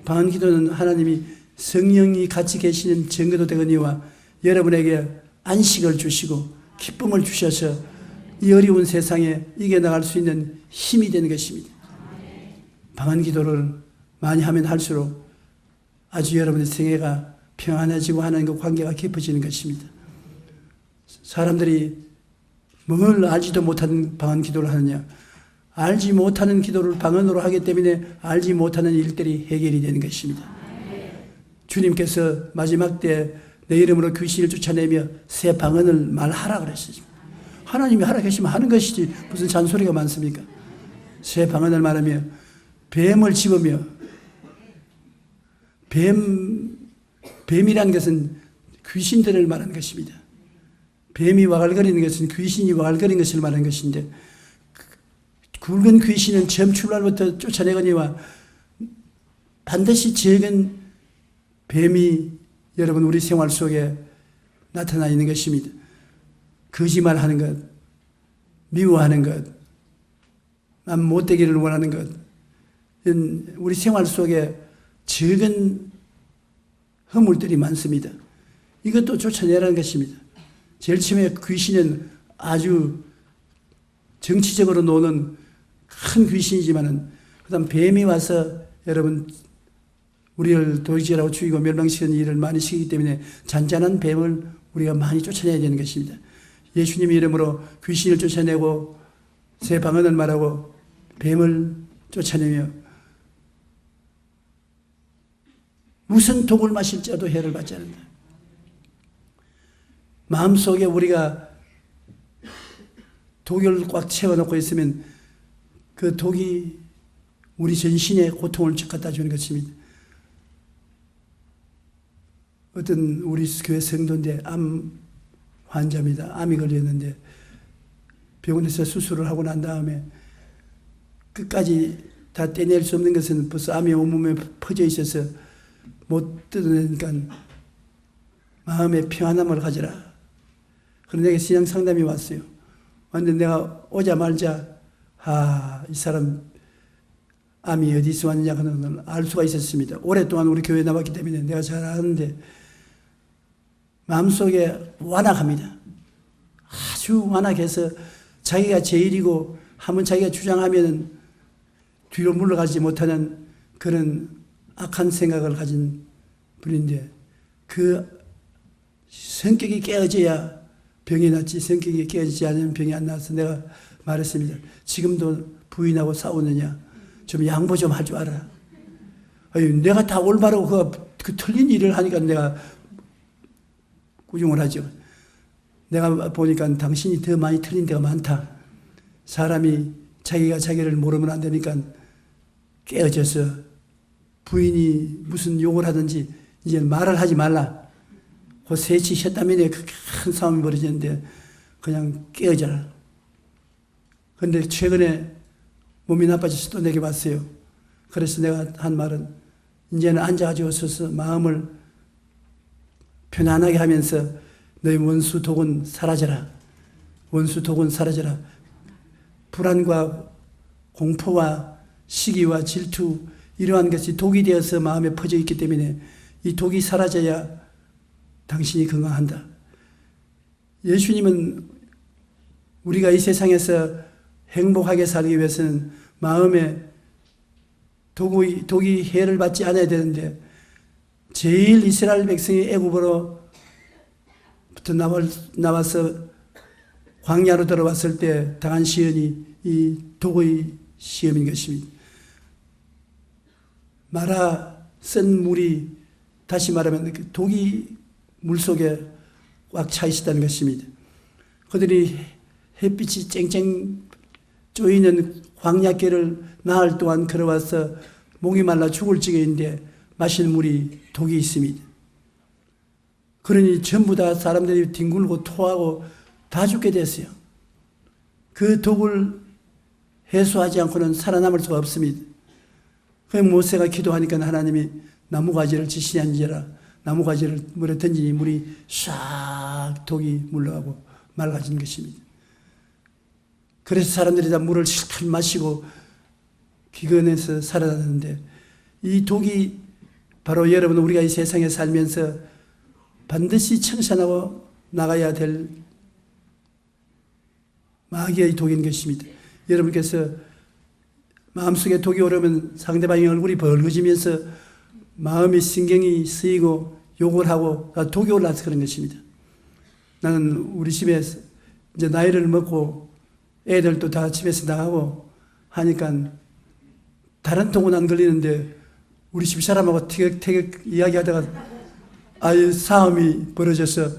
방언 기도는 하나님이 성령이 같이 계시는 증거도 되거니와 여러분에게 안식을 주시고 기쁨을 주셔서 이 어려운 세상에 이겨나갈 수 있는 힘이 되는 것입니다. 방언 기도를 많이 하면 할수록 아주 여러분의 생애가 평안해지고 하나님과 관계가 깊어지는 것입니다. 사람들이 뭘 알지도 못하는 방언 기도를 하느냐? 알지 못하는 기도를 방언으로 하기 때문에 알지 못하는 일들이 해결이 되는 것입니다. 주님께서 마지막 때 내 이름으로 귀신을 쫓아내며 새 방언을 말하라 그랬어요. 하나님이 하라 계시면 하는 것이지 무슨 잔소리가 많습니까? 새 방언을 말하며 뱀을 집으며 뱀이라는 것은 귀신들을 말하는 것입니다. 뱀이 와글거리는 것은 귀신이 와글거리는 것을 말하는 것인데 굵은 귀신은 처음 출발부터 쫓아내거니와 반드시 적은 뱀이 여러분 우리 생활 속에 나타나 있는 것입니다. 거짓말하는 것, 미워하는 것, 남 못되기를 원하는 것, 우리 생활 속에 적은 허물들이 많습니다. 이것도 쫓아내라는 것입니다. 제일 처음에 귀신은 아주 정치적으로 노는 큰 귀신이지만은 그다음 뱀이 와서 여러분 우리를 도적질하고 죽이고 멸망시키는 일을 많이 시키기 때문에 잔잔한 뱀을 우리가 많이 쫓아내야 되는 것입니다. 예수님의 이름으로 귀신을 쫓아내고 새 방언을 말하고 뱀을 쫓아내며 무슨 독을 마실지라도 해를 받지 않는다. 마음속에 우리가 독을 꽉 채워놓고 있으면 그 독이 우리 전신에 고통을 갖다 주는 것입니다. 어떤 우리 교회 성도인데 암 환자입니다. 암이 걸렸는데 병원에서 수술을 하고 난 다음에 끝까지 다 떼낼 수 없는 것은 벌써 암이 온몸에 퍼져 있어서 못 뜯어내니까 마음의 평안함을 가져라. 그런데 내게 신앙 상담이 왔어요. 근데 내가 오자마자 이 사람 암이 어디서 왔느냐 하는 걸 알 수가 있었습니다. 오랫동안 우리 교회에 나왔기 때문에 내가 잘 아는데 마음속에 완악합니다. 아주 완악해서 자기가 제일이고 한번 자기가 주장하면 뒤로 물러가지 못하는 그런 악한 생각을 가진 분인데 그 성격이 깨어져야 병이 낫지 성격이 깨어지지 않으면 병이 안 나서 내가 말했습니다. 지금도 부인하고 싸우느냐? 좀 양보 좀 할 줄 알아. 내가 다 올바르고 그 틀린 일을 하니까 내가 꾸중을 하죠. 내가 보니까 당신이 더 많이 틀린 데가 많다. 사람이 자기가 자기를 모르면 안 되니까 깨어져서 부인이 무슨 욕을 하든지 이제 말을 하지 말라. 그 셋이 셨다면에 큰 싸움이 벌어지는데 그냥 깨어져라. 그런데 최근에 몸이 나빠져서 또 내게 왔어요. 그래서 내가 한 말은 이제는 앉아가지고 서서 마음을 편안하게 하면서 너희 원수 독은 사라져라. 원수 독은 사라져라. 불안과 공포와 시기와 질투 이러한 것이 독이 되어서 마음에 퍼져 있기 때문에 이 독이 사라져야 당신이 건강한다. 예수님은 우리가 이 세상에서 행복하게 살기 위해서는 마음에 독이 해를 받지 않아야 되는데 제일 이스라엘 백성이 애굽으로부터 나와서 광야로 들어왔을 때 당한 시험이 이 독의 시험인 것입니다. 마라 쓴 물이 다시 말하면 그 독이 물속에 꽉 차 있었다는 것입니다. 그들이 햇빛이 쨍쨍 쪼이는 광야길을 나흘 동안 걸어와서 목이 말라 죽을 지경인데 마실 물이 독이 있습니다. 그러니 전부 다 사람들이 뒹굴고 토하고 다 죽게 됐어요. 그 독을 해소하지 않고는 살아남을 수가 없습니다. 그래서 모세가 기도하니까 하나님이 나무가지를 지시니 앉아라. 나무가지를 물에 던지니 물이 싹 독이 물러가고 맑아진 것입니다. 그래서 사람들이 다 물을 실컷 마시고 기근해서 살아났는데 이 독이 바로 여러분 우리가 이 세상에 살면서 반드시 청산하고 나가야 될 마귀의 독인 것입니다. 여러분께서 마음속에 독이 오르면 상대방의 얼굴이 벌거지면서 마음이 신경이 쓰이고 욕을 하고 독이 올라서 그런 것입니다. 나는 우리 집에 이제 나이를 먹고 애들도 다 집에서 나가고 하니까 다른 독은 안 걸리는데 우리 집 사람하고 티격태격 이야기하다가 아예 싸움이 벌어져서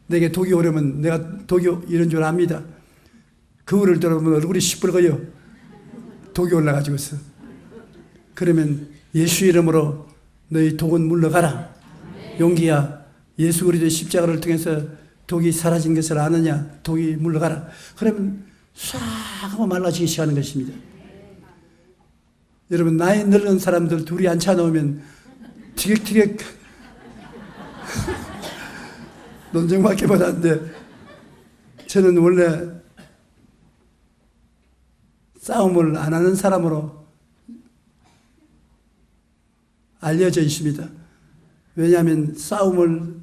내게 독이 오려면 내가 독이 이런 줄 압니다. 그거를 들어보면 얼굴이 시뻘거요. 독이 올라가지고서. 그러면 예수 이름으로 너희 독은 물러가라. 용기야, 예수 그리스도의 십자가를 통해서 독이 사라진 것을 아느냐? 독이 물러가라. 그러면 싹 하고 말라지기 시작하는 것입니다. 여러분 나이 늙은 사람들 둘이 앉혀놓으면 티격티격 논쟁밖에 못하는데 저는 원래 싸움을 안 하는 사람으로 알려져 있습니다. 왜냐하면 싸움을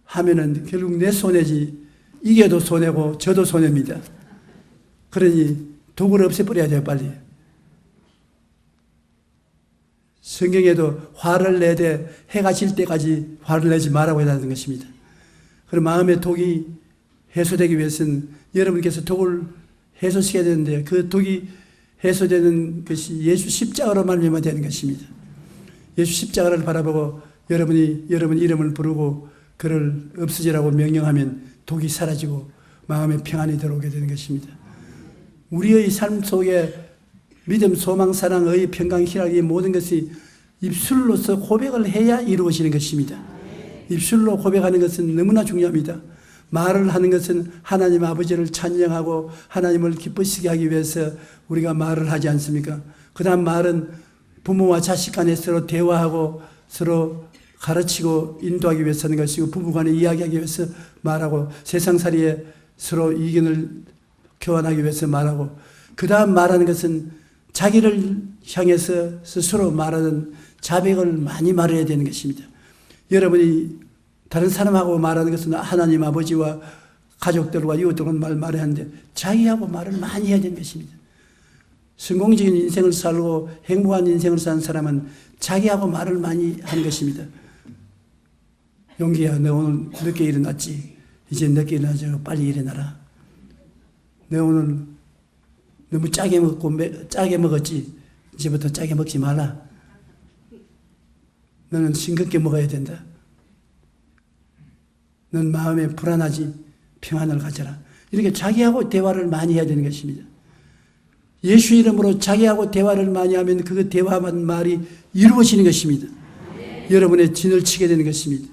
하면은 결국 내 손해지 이겨도 손해고 저도 손해입니다. 그러니 독을 없애버려야 돼요, 빨리. 성경에도 화를 내되 해가 질 때까지 화를 내지 말라고 해놨는 것입니다. 그럼 마음의 독이 해소되기 위해서는 여러분께서 독을 해소시켜야 되는데 그 독이 해소되는 것이 예수 십자가로 말미암아 되는 것입니다. 예수 십자가를 바라보고 여러분이 여러분 이름을 부르고 그를 없어지라고 명령하면 독이 사라지고 마음의 평안이 들어오게 되는 것입니다. 우리의 삶 속에 믿음, 소망, 사랑, 의, 평강, 희락 이 모든 것이 입술로서 고백을 해야 이루어지는 것입니다. 입술로 고백하는 것은 너무나 중요합니다. 말을 하는 것은 하나님 아버지를 찬양하고 하나님을 기쁘시게 하기 위해서 우리가 말을 하지 않습니까? 그 다음 말은 부모와 자식 간에 서로 대화하고 서로 가르치고 인도하기 위해서 하는 것이고 부부간에 이야기하기 위해서 말하고 세상살이에 서로 의견을 교환하기 위해서 말하고 그 다음 말하는 것은 자기를 향해서 스스로 말하는 자백을 많이 말해야 되는 것입니다. 여러분이 다른 사람하고 말하는 것은 하나님 아버지와 가족들과 이웃들과 말해야 하는데 자기하고 말을 많이 해야 되는 것입니다. 성공적인 인생을 살고 행복한 인생을 사는 사람은 자기하고 말을 많이 하는 것입니다. 용기야, 너 오늘 늦게 일어났지? 이제 늦게 일어나지 빨리 일어나라. 너 오늘 너무 짜게 먹었지? 이제부터 짜게 먹지 말라. 너는 싱겁게 먹어야 된다. 넌 마음에 불안하지? 평안을 가져라. 이렇게 자기하고 대화를 많이 해야 되는 것입니다. 예수 이름으로 자기하고 대화를 많이 하면 그 대화만 말이 이루어지는 것입니다. 여러분의 진을 치게 되는 것입니다.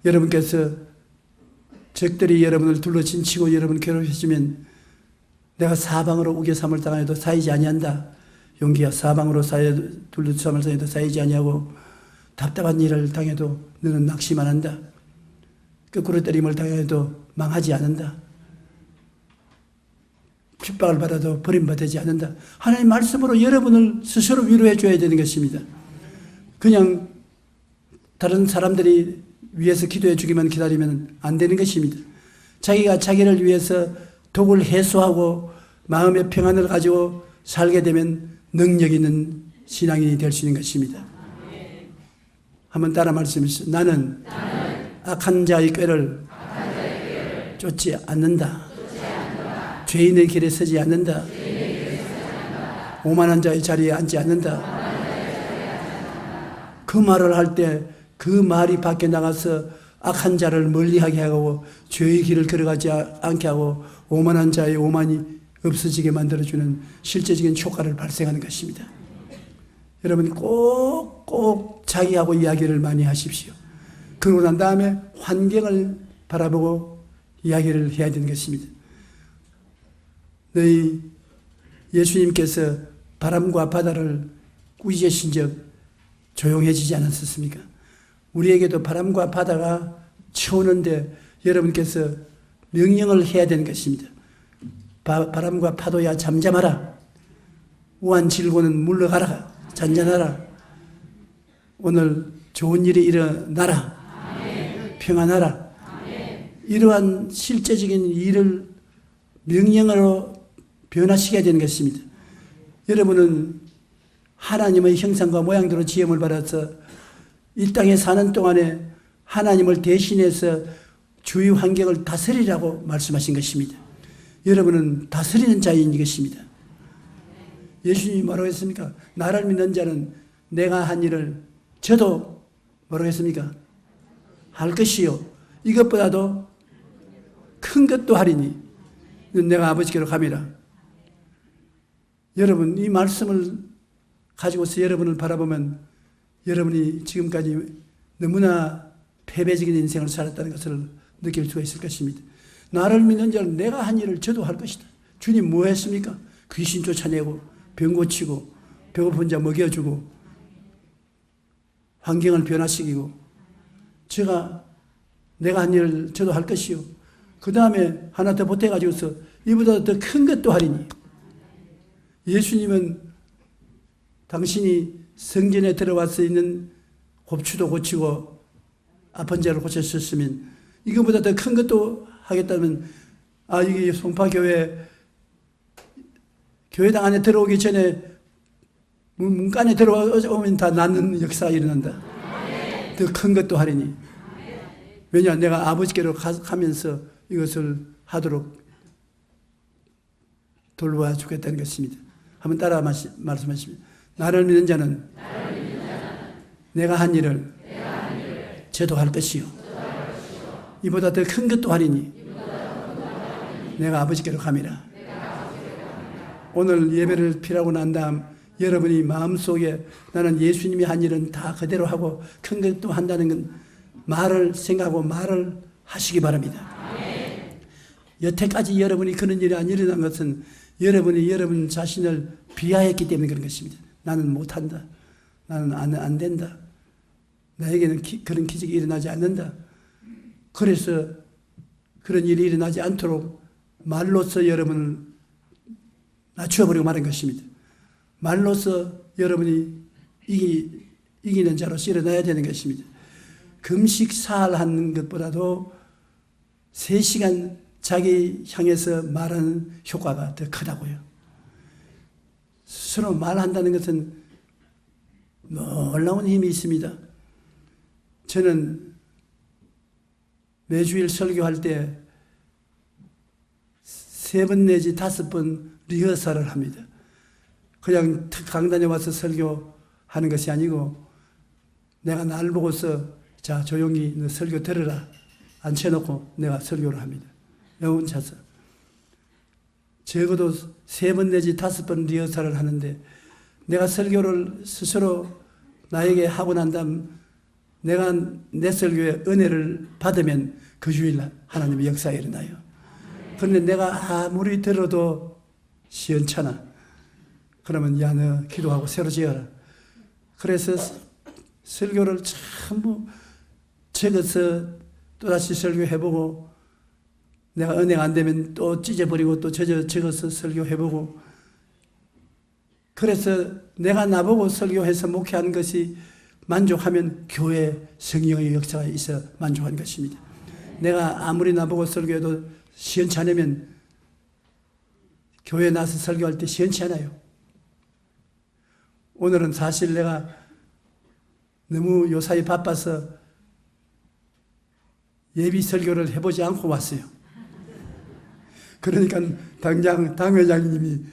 여러분께서 적들이 여러분을 둘러친 치고 여러분 괴롭히시면 내가 사방으로 우겨삼을 당하여도 사이지 아니한다. 용기야 사방으로 둘러싸을 쌓여도 쌓이지 아니하고 답답한 일을 당해도 너는 낙심 안 한다. 거꾸로 때림을 당해도 망하지 않는다. 핍박을 받아도 버림받지 않는다. 하나님 말씀으로 여러분을 스스로 위로해 줘야 되는 것입니다. 그냥 다른 사람들이 위해서 기도해 주기만 기다리면 안 되는 것입니다. 자기가 자기를 위해서 독을 해소하고 마음의 평안을 가지고 살게 되면 능력 있는 신앙인이 될 수 있는 것입니다. 한번 따라 말씀하시죠. 나는 악한 자의 꾀를 쫓지 않는다. 죄인의 길에 서지 않는다. 오만한 자의 자리에 앉지 않는다. 그 말을 할 때 그 말이 밖에 나가서 악한 자를 멀리하게 하고 죄의 길을 걸어가지 않게 하고 오만한 자의 오만이 없어지게 만들어주는 실제적인 효과를 발생하는 것입니다. 여러분 꼭 자기하고 이야기를 많이 하십시오. 그러고 난 다음에 환경을 바라보고 이야기를 해야 되는 것입니다. 너희 예수님께서 바람과 바다를 꾸짖으신 적 조용해지지 않았습니까? 우리에게도 바람과 바다가 치우는데 여러분께서 명령을 해야 되는 것입니다. 바람과 파도야 잠잠하라. 우한 질고는 물러가라. 잔잔하라. 오늘 좋은 일이 일어나라. 아멘. 평안하라. 아멘. 이러한 실제적인 일을 명령으로 변화시켜야 되는 것입니다. 여러분은 하나님의 형상과 모양대로 지음을 받아서 이 땅에 사는 동안에 하나님을 대신해서 주위 환경을 다스리라고 말씀하신 것입니다. 여러분은 다스리는 자인 것입니다. 예수님이 뭐라고 했습니까? 나를 믿는 자는 내가 한 일을 저도 뭐라고 했습니까? 할 것이요. 이것보다도 큰 것도 하리니 내가 아버지께로 가미라. 여러분 이 말씀을 가지고서 여러분을 바라보면 여러분이 지금까지 너무나 패배적인 인생을 살았다는 것을 느낄 수가 있을 것입니다. 나를 믿는 자는 내가 한 일을 저도 할 것이다. 주님 뭐 했습니까? 귀신 쫓아내고 병 고치고 배고픈 자 먹여주고 환경을 변화시키고 내가 한 일을 저도 할 것이요. 그 다음에 하나 더 보태가지고서 이보다 더 큰 것도 하리니. 예수님은 당신이 성전에 들어와서 있는 곱추도 고치고 아픈 자를 고쳤었으면 이거보다 더 큰 것도 하겠다면 이게 송파교회 교회당 안에 들어오기 전에 문간에 들어오면 다 낫는 역사가 일어난다. 더 큰 것도 하리니. 왜냐 내가 아버지께로 가면서 이것을 하도록 돌보아 주겠다는 것입니다. 한번 따라 말씀하십니다. 나를 믿는 자는 내가 한 일을 저도 할 것이요. 이보다 더 큰 것도 하리니 내가 아버지께로 가미라. 오늘 예배를 피라고 난 다음 여러분이 마음속에 나는 예수님이 한 일은 다 그대로 하고 큰 것도 한다는 건 말을 생각하고 말을 하시기 바랍니다. 여태까지 여러분이 그런 일이 안 일어난 것은 여러분이 여러분 자신을 비하했기 때문에 그런 것입니다. 나는 못한다. 나는 안 된다. 나에게는 그런 기적이 일어나지 않는다. 그래서 그런 일이 일어나지 않도록 말로서 여러분을 낮추어버리고 말한 것입니다. 말로서 여러분이 이기는 자로서 일어나야 되는 것입니다. 금식 사할하는 것보다도 3시간 자기 향해서 말하는 효과가 더 크다고요. 스스로 말한다는 것은 놀라운 힘이 있습니다. 저는 매주일 설교할 때 3번 내지 5번 리허설을 합니다. 그냥 강단에 와서 설교하는 것이 아니고 내가 날 보고서 자 조용히 너 설교 들으라 앉혀놓고 내가 설교를 합니다. 여운 차서 적어도 3번 내지 5번 리허설을 하는데 내가 설교를 스스로 나에게 하고 난 다음 내가 내 설교에 은혜를 받으면 그 주일 하나님의 역사가 일어나요. 그런데 내가 아무리 들어도 시원찮아. 그러면 야, 너 기도하고 새로 지어라. 그래서 설교를 전부 적어서 또다시 설교해보고, 내가 은행 안 되면 또 찢어버리고 또 적어서 설교해보고, 그래서 내가 나보고 설교해서 목회하는 것이 만족하면 교회 성령의 역사가 있어 만족한 것입니다. 내가 아무리 나보고 설교해도 시원치 않으면 교회에 나서 설교할 때 시원치 않아요. 오늘은 사실 내가 너무 요사이 바빠서 예비 설교를 해보지 않고 왔어요. 그러니까 당장 당회장님이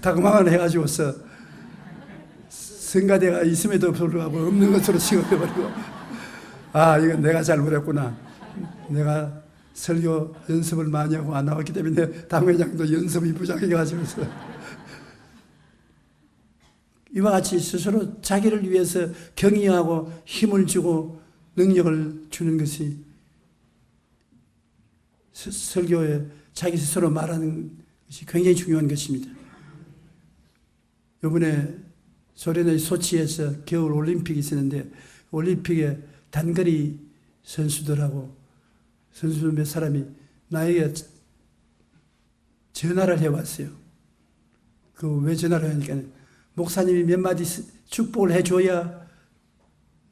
당망을 해가지고서 성가대가 있음에도 불구하고 없는 것으로 취급해버리고, 아, 이건 내가 잘못했구나. 내가 설교 연습을 많이 하고 안 나왔기 때문에 당회장도 연습이 부족해가지고서 이와 같이 스스로 자기를 위해서 격려하고 힘을 주고 능력을 주는 것이 설교에 자기 스스로 말하는 것이 굉장히 중요한 것입니다. 이번에 소련의 소치에서 겨울 올림픽이 있었는데, 올림픽에 단거리 선수들하고 선수 몇 사람이 나에게 전화를 해왔어요. 왜 전화를 하니까 목사님이 몇 마디 축복을 해줘야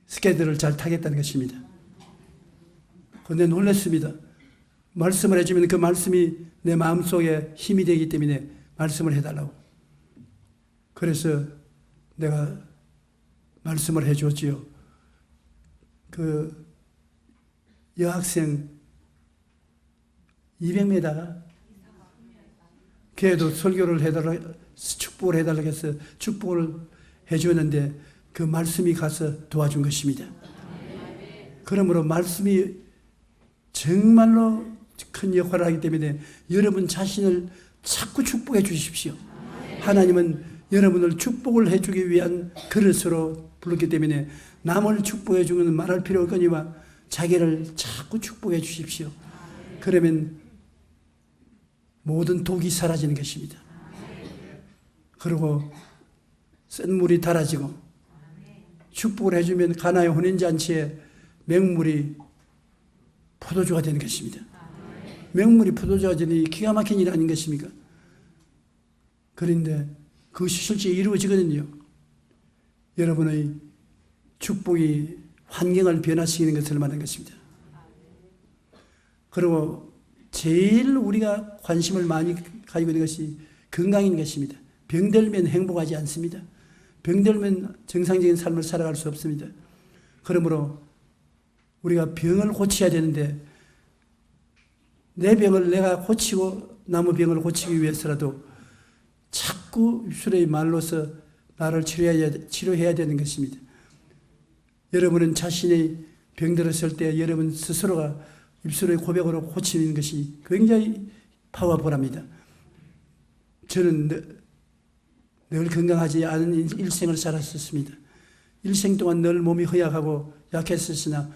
스케이트를 잘 타겠다는 것입니다. 그런데 놀랐습니다. 말씀을 해주면 그 말씀이 내 마음속에 힘이 되기 때문에 말씀을 해달라고. 그래서 내가 말씀을 해줬지요. 그 여학생 200m 걔도 설교를 해달라, 축복을 해달라고 해서 축복을 해주었는데 그 말씀이 가서 도와준 것입니다. 그러므로 말씀이 정말로 큰 역할을 하기 때문에 여러분 자신을 자꾸 축복해 주십시오. 하나님은 여러분을 축복을 해주기 위한 그릇으로 불렀기 때문에 남을 축복해 주면 말할 필요 없거니와 자기를 자꾸 축복해 주십시오. 그러면 모든 독이 사라지는 것입니다. 그리고 쓴 물이 달아지고, 축복을 해주면 가나의 혼인잔치에 맹물이 포도주가 되는 것입니다. 맹물이 포도주가 되니 기가 막힌 일 아닌 것입니까? 그런데 그것이 실제 이루어지거든요. 여러분의 축복이 환경을 변화시키는 것을 말하는 것입니다. 그리고 제일 우리가 관심을 많이 가지고 있는 것이 건강인 것입니다. 병들면 행복하지 않습니다. 병들면 정상적인 삶을 살아갈 수 없습니다. 그러므로 우리가 병을 고쳐야 되는데, 내 병을 내가 고치고 남의 병을 고치기 위해서라도 자꾸 입술의 말로서 나를 치료해야 되는 것입니다. 여러분은 자신이 병들었을 때 여러분 스스로가 입술의 고백으로 고치는 것이 굉장히 파워풀합니다. 저는 늘 건강하지 않은 일생을 살았었습니다. 일생 동안 늘 몸이 허약하고 약했으나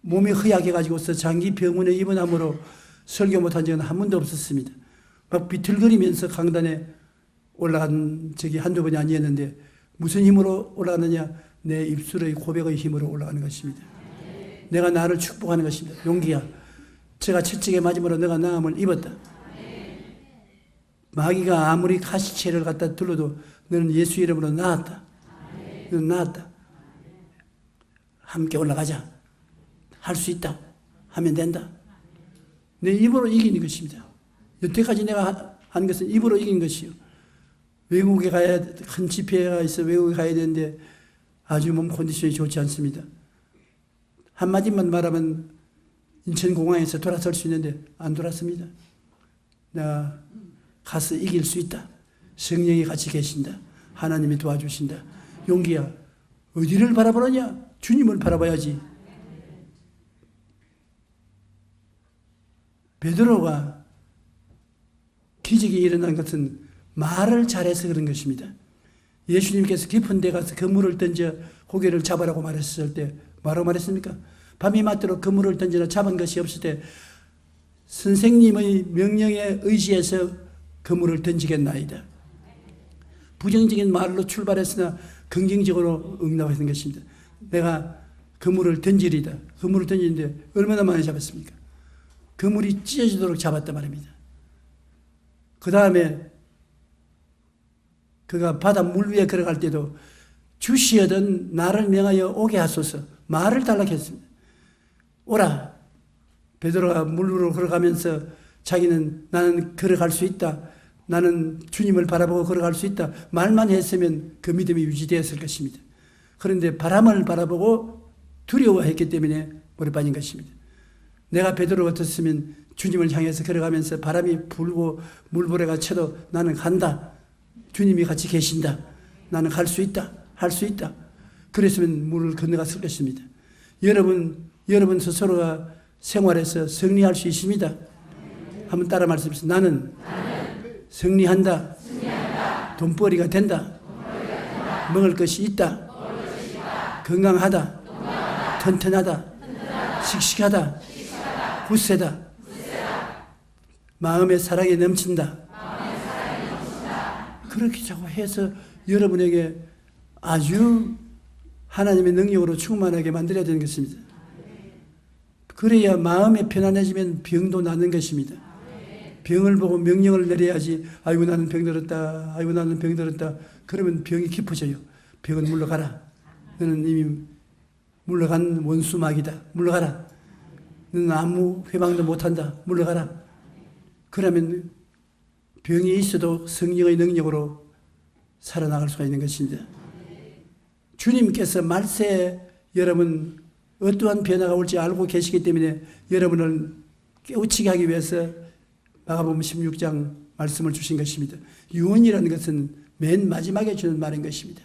몸이 허약해가지고서 장기 병원에 입원함으로 설교 못한 적은 한 번도 없었습니다. 막 비틀거리면서 강단에 올라간 적이 한두 번이 아니었는데, 무슨 힘으로 올라가느냐? 내 입술의 고백의 힘으로 올라가는 것입니다. 내가 나를 축복하는 것입니다. 용기야, 제가 채찍에 맞음으로 내가 나음을 입었다. 마귀가 아무리 가시체를 갖다 둘러도 너는 예수 이름으로 나았다. 너는 나았다. 함께 올라가자. 할 수 있다. 하면 된다. 내 입으로 이기는 것입니다. 여태까지 내가 한 것은 입으로 이긴 것이요. 외국에 가야, 큰 집회가 있어 외국에 가야 되는데 아주 몸 컨디션이 좋지 않습니다. 한마디만 말하면 인천공항에서 돌아설 수 있는데 안 돌았습니다. 내가 가서 이길 수 있다. 성령이 같이 계신다. 하나님이 도와주신다. 용기야, 어디를 바라보느냐? 주님을 바라봐야지. 베드로가 기적이 일어난 것은 말을 잘해서 그런 것입니다. 예수님께서 깊은 데 가서 그물을 던져 고개를 잡으라고 말했을 때 뭐라고 말했습니까? 밤이 맞도록 그물을 던지나 잡은 것이 없을 때 선생님의 명령에 의지해서 그물을 던지겠나이다. 부정적인 말로 출발했으나 긍정적으로 응답하는 것입니다. 내가 그물을 던지리다. 그물을 던지는데 얼마나 많이 잡았습니까? 그물이 찢어지도록 잡았단 말입니다. 그 다음에 그가 바다 물 위에 걸어갈 때도 주시어든 나를 명하여 오게 하소서 말을 달라고 했습니다. 오라. 베드로가 물로 걸어가면서 자기는 나는 걸어갈 수 있다. 나는 주님을 바라보고 걸어갈 수 있다. 말만 했으면 그 믿음이 유지되었을 것입니다. 그런데 바람을 바라보고 두려워했기 때문에 물에 빠진 것입니다. 내가 베드로 같았으면 주님을 향해서 걸어가면서 바람이 불고 물보레가 쳐도 나는 간다. 주님이 같이 계신다. 나는 갈 수 있다. 할 수 있다. 그랬으면 물을 건너갔을 것입니다. 여러분 스스로가 생활에서 승리할 수 있습니다. 한번 따라 말씀하세요. 나는 승리한다. 돈벌이가 된다. 먹을 것이 있다. 건강하다. 튼튼하다. 씩씩하다. 굳세다. 마음의 사랑이 넘친다. 그렇게 자꾸 해서 여러분에게 아주 하나님의 능력으로 충만하게 만들어야 되는 것입니다. 그래야 마음이 편안해지면 병도 낫는 것입니다. 병을 보고 명령을 내려야지. 아이고 나는 병들었다. 아이고 나는 병들었다. 그러면 병이 깊어져요. 병은 물러가라. 너는 이미 물러간 원수막이다. 물러가라. 너는 아무 회방도 못한다. 물러가라. 그러면 병이 있어도 성령의 능력으로 살아나갈 수가 있는 것입니다. 주님께서 말세에 여러분 어떠한 변화가 올지 알고 계시기 때문에 여러분을 깨우치게 하기 위해서 마가복음 16장 말씀을 주신 것입니다. 유언이라는 것은 맨 마지막에 주는 말인 것입니다.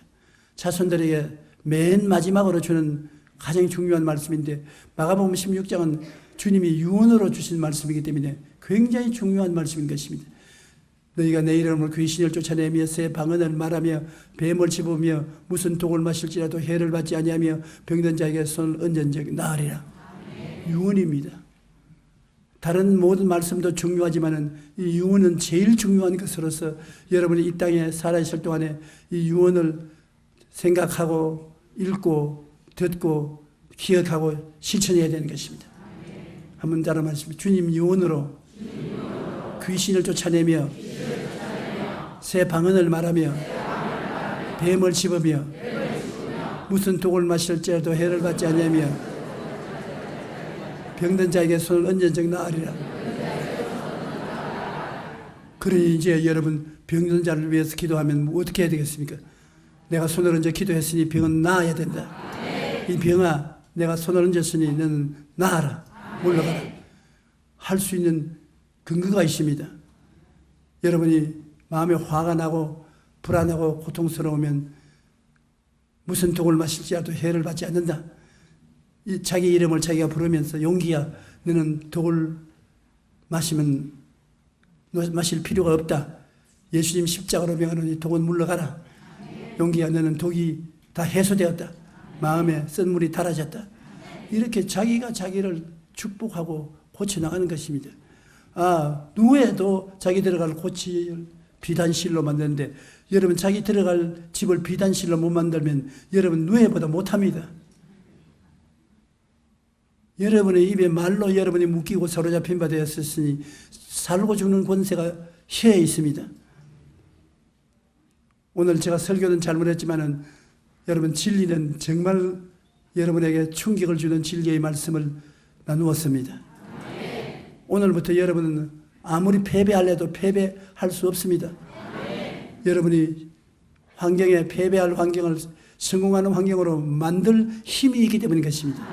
자손들에게 맨 마지막으로 주는 가장 중요한 말씀인데 마가복음 16장은 주님이 유언으로 주신 말씀이기 때문에 굉장히 중요한 말씀인 것입니다. 너희가 내 이름으로 귀신을 쫓아내며 새 방언을 말하며 뱀을 집으며 무슨 독을 마실지라도 해를 받지 아니하며 병든 자에게 손을 얹은 적 나으리라. 유언입니다. 다른 모든 말씀도 중요하지만은 이 유언은 제일 중요한 것으로서 여러분이 이 땅에 살아있을 동안에 이 유언을 생각하고 읽고 듣고 기억하고 실천해야 되는 것입니다. 한번 따라 말씀해. 주님 유언으로 귀신을 쫓아내며 새 방언을 말하며 뱀을 집으며 무슨 독을 마실지라도 해를 받지 아니하며 병든 자에게 손을 얹은 적 나으리라. 그러니 이제 여러분 병든 자를 위해서 기도하면 어떻게 해야 되겠습니까? 내가 손을 얹어 기도했으니 병은 나아야 된다. 이 병아 내가 손을 얹었으니 너는 나아라. 물러가라. 할 수 있는 근거가 있습니다. 여러분이 마음에 화가 나고 불안하고 고통스러우면 무슨 독을 마실지라도 해를 받지 않는다. 자기 이름을 자기가 부르면서 용기야 너는 독을 마시면 마실 필요가 없다. 예수님 십자가로 명하노니 독은 물러가라. 용기야 너는 독이 다 해소되었다. 마음에 쓴 물이 달아졌다. 이렇게 자기가 자기를 축복하고 고쳐나가는 것입니다. 누에도 자기 들어갈 고칠 비단실로 만드는데 여러분 자기 들어갈 집을 비단실로 못 만들면 여러분 누에보다 못합니다. 여러분의 입에 말로 여러분이 묶이고 사로잡힌 바 되었으니 살고 죽는 권세가 혀에 있습니다. 오늘 제가 설교는 잘못했지만은 여러분 진리는 정말 여러분에게 충격을 주는 진리의 말씀을 나누었습니다. 오늘부터 여러분은 아무리 패배하려도 패배할 수 없습니다. 여러분이 환경에 패배할 환경을 성공하는 환경으로 만들 힘이 있기 때문인 것입니다.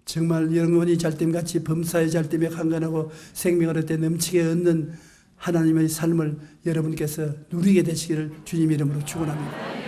정말 영원히 잘됨같이 범사의 잘됨에 강건하고 생명을 얻되 넘치게 얻는 하나님의 삶을 여러분께서 누리게 되시기를 주님 이름으로 축원합니다.